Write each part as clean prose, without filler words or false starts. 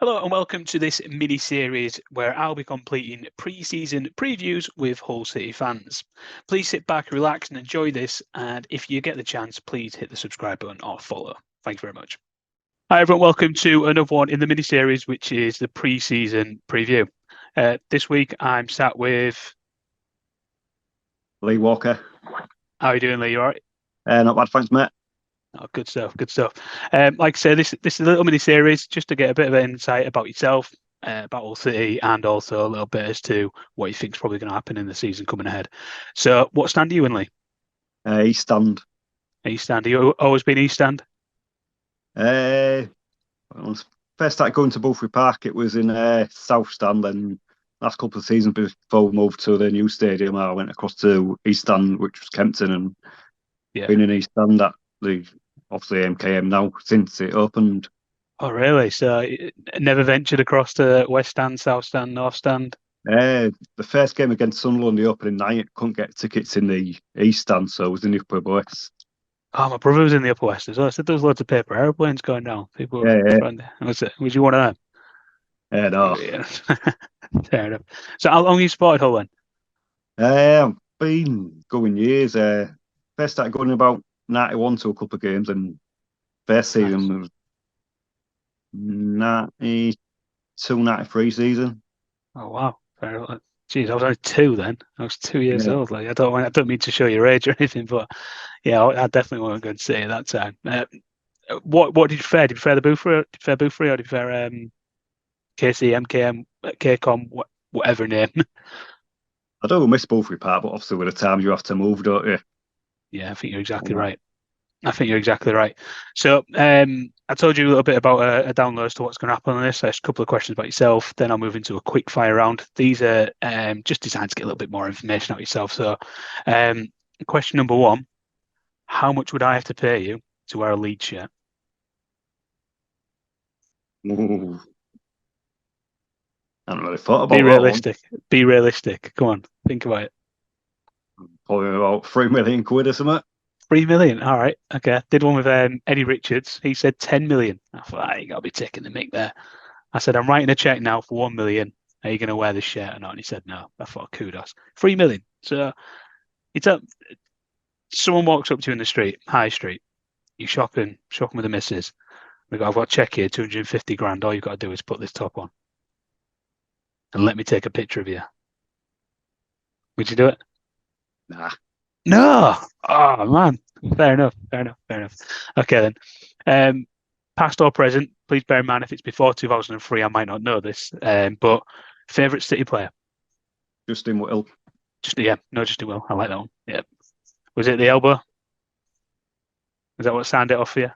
Hello and welcome to this mini-series where I'll be completing pre-season previews with Hull City fans. Please sit back, relax and enjoy this, and if you get the chance, please hit the subscribe button or follow. Thank you very much. Hi everyone, welcome to another one in the mini-series, which is the pre-season preview. This week I'm sat with... Lee Walker. How are you doing, Lee? You all right? Not bad, thanks, mate. Oh, good stuff, good stuff. Like I say, this is a little mini-series just to get a bit of an insight about yourself, about Hull City, and also a little bit as to what you think is probably going to happen in the season coming ahead. So, what stand are you in, Lee? East Stand. East Stand. Have you always been East Stand? When I first started going to Bulfrey Park, it was in South Stand. Then last couple of seasons before we moved to the new stadium, I went across to East Stand, which was Kempton, and been in East Stand at the obviously MKM now since it opened. Oh, really? So, never ventured across to West Stand, South Stand, North Stand? The first game against Sunderland, the opening night, couldn't get tickets in the East Stand, so it was in the Upper West. Oh, my brother was in the Upper West as well. I said there was loads of paper aeroplanes going down. People were trying to... Was you one of them? No. Yeah. Fair enough. So, how long have you supported Hull then? I've been going years. First started going about 91 to a couple of games, and first season was 92, 93 season. Oh wow, fair enough. Jeez, I was only 2 then. I was 2 years Yeah. old. Like I don't mean to show your age or anything, but yeah, I definitely wasn't going to say at that time. What did you prefer? Did you prefer the Boothry? Did you prefer Boothry or did you prefer KC, MKM, KCOM, whatever name? I don't miss Bulfrey Park, but obviously with the time you have to move, don't you? Yeah, I think you're exactly right. I think you're exactly right. So I told you a little bit about a download as to what's going to happen on this. There's a couple of questions about yourself. Then I'll move into a quick fire round. These are just designed to get a little bit more information out of yourself. So question number 1, how much would I have to pay you to wear a Leeds shirt? Ooh. I haven't really thought about Be that realistic. Be realistic. Come on, think about it. Probably about £3 million or something. 3 million. All right. Okay. Did one with Eddie Richards. He said 10 million. I thought, you got to be taking the mick there. I said, I'm writing a check now for 1 million. Are you going to wear this shirt or not? And he said, no. I thought, kudos. 3 million. So it's up. Someone walks up to you in the street, high street. You shopping with the missus. I've got a check here, 250 grand. All you've got to do is put this top on and let me take a picture of you. Would you do it? Nah. No. Oh man. Fair enough. Okay then. Past or present, please bear in mind if it's before 2003, I might not know this. But favourite City player? Justin Whittle. Justin Will. I like that one. Yeah. Was it the elbow? Is that what signed it off for you?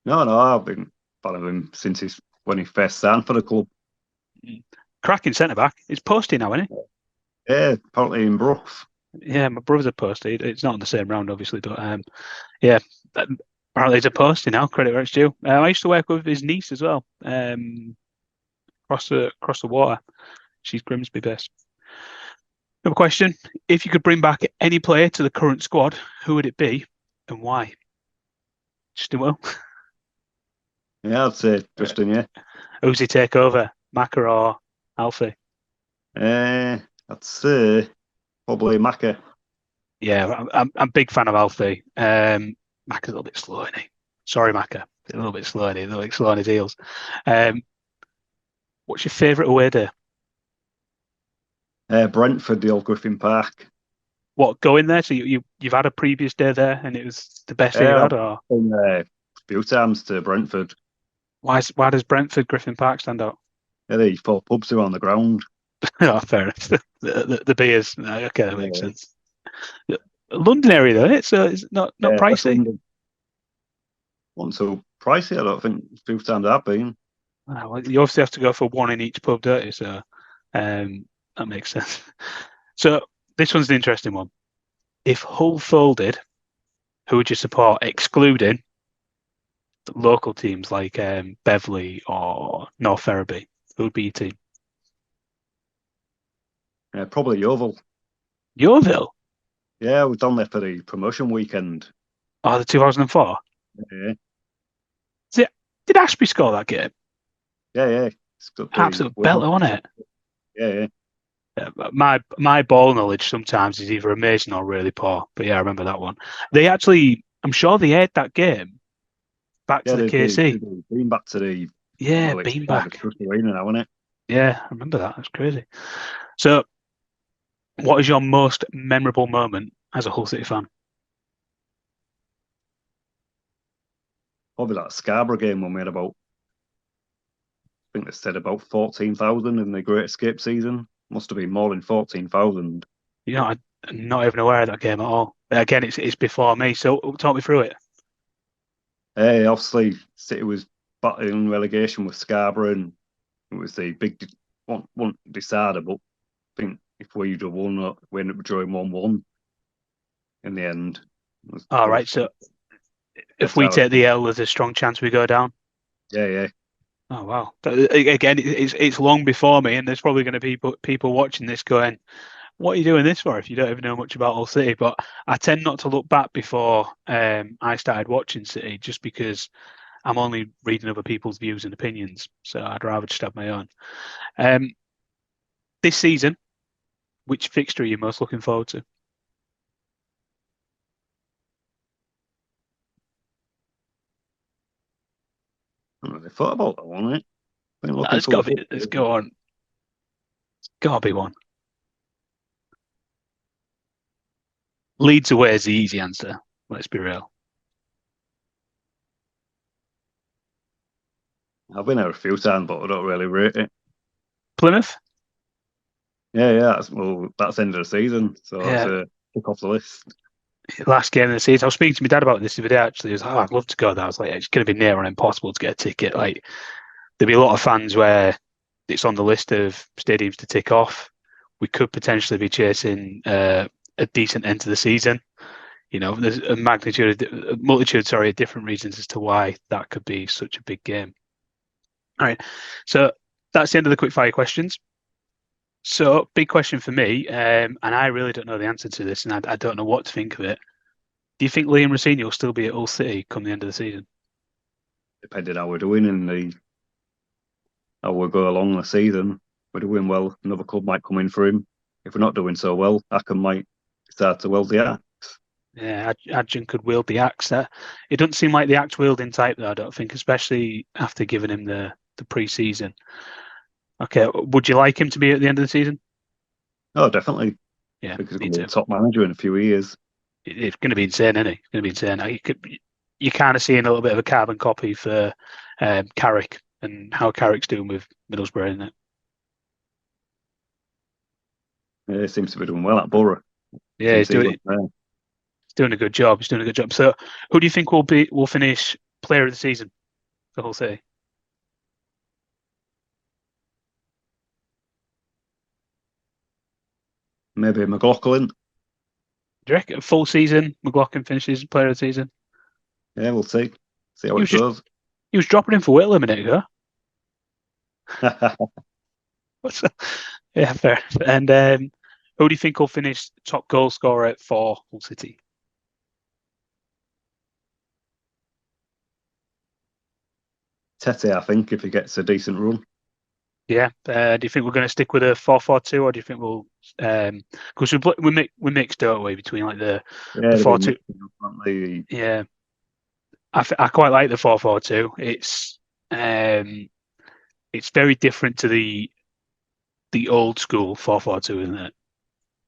No, I've been following him since when he first signed for the club. Cracking centre back. He's posty now, isn't he? Yeah, apparently in Brough. Yeah, my brother's a postie. It's not on the same round, obviously, but yeah, apparently he's a postie now. Credit where it's due. I used to work with his niece as well. Across the water. She's Grimsby based. Another question: if you could bring back any player to the current squad, who would it be, and why? Justin Will. Yeah, I'd say Justin. Yeah. Who's he take over, Macca or Alfie? I'd say probably Macca. Yeah, I'm a big fan of Alfie. Macca's a little bit slow, isn't he? Sorry, Macca. A little bit slow, isn't he? A little bit slow on his heels. What's your favourite away day? Brentford, the old Griffin Park. What, going there? So you've had a previous day there and it was the best day you've had? Or? I've been a few times to Brentford. Why does Brentford Griffin Park stand out? Yeah, the 4 pubs are on the ground. Oh, fair enough. The beers. Okay, that makes sense. London area though, isn't it? So it's not pricey. Not so pricey, I don't think. A few times I've been. Well, you obviously have to go for one in each pub, don't you? So that makes sense. So this one's an interesting one. If Hull folded, who would you support, excluding local teams like Beverley or North Ferriby? Who would be your team? Probably Yeovil. Yeovil? Yeah, we've done there for the promotion weekend. Oh, the 2004? Yeah. Did Ashby score that game? Yeah, yeah. It's got the Absolute win. belter on it. Yeah, yeah. My ball knowledge sometimes is either amazing or really poor. But yeah, I remember that one. They actually, I'm sure they aired that game back to Yeah, the they've KC. been back to the, Yeah, well, it's part of the beanbag. Trust Arena now, isn't it? Yeah, I remember that. That's crazy. So, what is your most memorable moment as a Hull City fan? Probably that Scarborough game when we had about, I think they said about 14,000 in the Great Escape season. Must have been more than 14,000. You know, I'm not even aware of that game at all. Again, it's before me. So, talk me through it. Hey, obviously, City was battling relegation with Scarborough, and it was the big one decider. But I think if we'd have won, we ended up drawing 1-1 in the end. All Well, right. So, if kept we our take the L, there's a strong chance we go down. yeah, yeah. Oh wow! Again, it's long before me, and there's probably going to be people watching this going, "What are you doing this for?" If you don't even know much about Hull City, but I tend not to look back before I started watching City, just because I'm only reading other people's views and opinions. So I'd rather just have my own. Um, this season, which fixture are you most looking forward to? I haven't really thought about that one, right? Been looking It's for got the to be. It's football. go on. Got to be one. Leeds away is the easy answer. Let's be real. I've been there a few times, but I don't really rate it. Plymouth. Yeah, yeah. That's end of the season, so that's Yeah, a tick off the list. last game of the season. I was speaking to my dad about this the other day. Actually, he was like, "Oh, I'd love to go there." I was like, "It's going to be near on impossible to get a ticket." Like, there'll be a lot of fans where it's on the list of stadiums to tick off. We could potentially be chasing a decent end to the season. You know, there's a multitude, sorry, of different reasons as to why that could be such a big game. All right, so that's the end of the quick fire questions. So, big question for me, and I really don't know the answer to this, and I don't know what to think of it. Do you think Liam Rosenior will still be at Hull City come the end of the season? Depending how we're doing in the how we go along the season. If we're doing well, another club might come in for him. If we're not doing so well, Ackham might start to weld the axe. Yeah, Adrian could wield the axe. It doesn't seem like the axe wielding type, though. I don't think, especially after giving him the pre-season. Okay, would you like him to be at the end of the season? Oh, definitely. I Yeah, think he's me going to be too. a top manager in a few years. It's going to be insane, isn't it? It's going to be insane. You're kind of seeing a little bit of a carbon copy for Carrick and how Carrick's doing with Middlesbrough, isn't it? Yeah, he seems to be doing well at Borough Yeah, since he went there. he's doing a good job. He's doing a good job. So, who do you think will finish Player of the Season for Hull City? Maybe McLaughlin. Do you reckon full season McLaughlin finishes Player of the Season? Yeah, we'll see. See how He it was just goes. he was dropping in for Whittle a minute ago. Yeah, fair. And who do you think will finish top goal scorer for Hull City? Tete, I think, if he gets a decent run. Yeah. Do you think we're going to stick with a 4-4-2, or do you think we'll because we mixed, don't we, between like the Yeah, they've been 4-2? mixing up, haven't they? Yeah, I quite like the 4-4-2. It's very different to the old school 4-4-2, isn't it?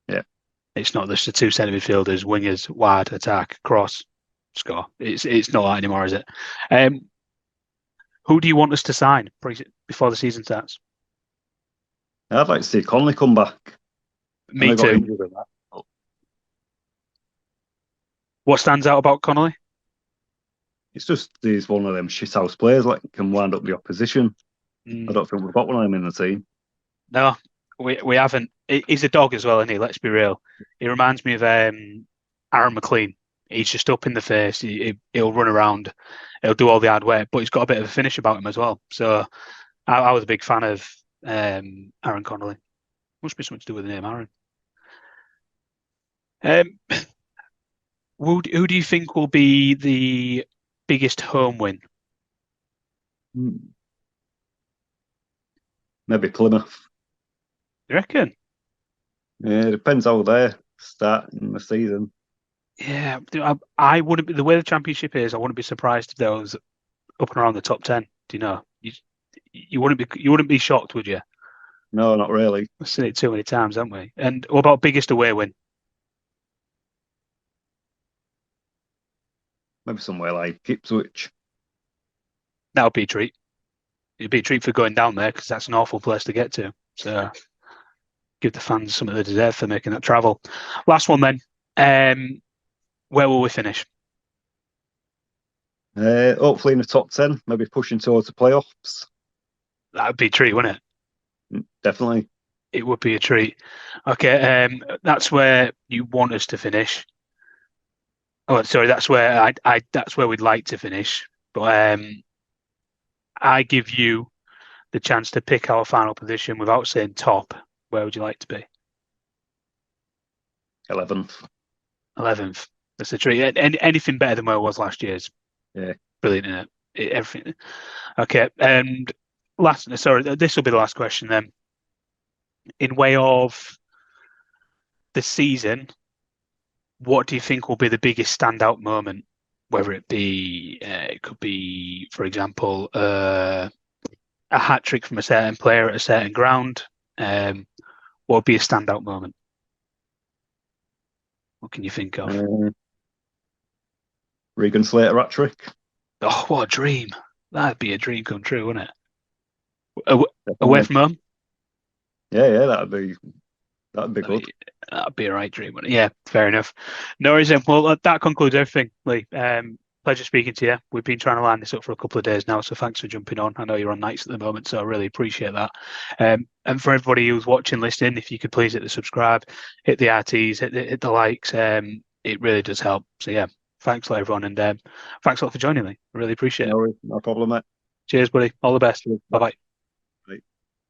Yeah. It's not just the two centre midfielders, wingers, wide, attack, cross, score. It's not that anymore, is it? Um, who do you want us to sign before the season starts? I'd like to see Conley come back. And Me I got too. injured with that. But What stands out about Connolly? it's just he's one of them shithouse players like can wind up the opposition. I Mm, don't think we've got one of them in the team. no, we haven't. He's a dog as well, isn't he? Let's be real. He reminds me of Aaron McLean. He's just up in the face. He'll run around. He'll do all the hard work, but he's got a bit of a finish about him as well. So I was a big fan of Aaron Connolly. Must be something to do with the name Aaron. Um, who do you think will be the biggest home win? Hmm. maybe Plymouth. You reckon? Yeah, it depends how they start in the season. Yeah, I wouldn't be the way the championship is. I wouldn't be surprised if there was up and around the top 10. Do you know? You wouldn't be shocked, would you? No, not really. We've seen it too many times, haven't we? And what about biggest away win? Maybe somewhere like Ipswich. That would be a treat. It'd be a treat for going down there because that's an awful place to get to. So give the fans something they deserve for making that travel. Last one then. Um, where will we finish? Hopefully in the top 10, maybe pushing towards the playoffs. That would be a treat, wouldn't it? Definitely. It would be a treat. Okay, that's where you want us to finish. Oh, sorry, that's where we'd like to finish. But I give you the chance to pick our final position without saying top. Where would you like to be? 11th. 11th. That's a treat. Anything better than where it was last year is Yeah. brilliant, isn't it? Everything. Okay, and last. Sorry, this will be the last question then. In way of the season, what do you think will be the biggest standout moment? Whether it could be, for example, a hat trick from a certain player at a certain ground. Um, what would be a standout moment? What can you think of? Uh, Regan Slater hat trick. Oh, what a dream! That'd be a dream come true, wouldn't it? Away Definitely. from home, Yeah, that'd be that'd good. be, that'd be a right dream, wouldn't it? Yeah, fair enough. No worries. Then. Well, that concludes everything, Lee. Pleasure speaking to you. We've been trying to line this up for a couple of days now, so thanks for jumping on. I know you're on nights at the moment, so I really appreciate that. And for everybody who's watching, listening, if you could please hit the subscribe, hit the RTs, hit the likes. It really does help. So yeah, thanks a lot, everyone, and thanks a lot for joining me. I really appreciate it. No, no problem, mate. Cheers, buddy. All the best. Bye bye.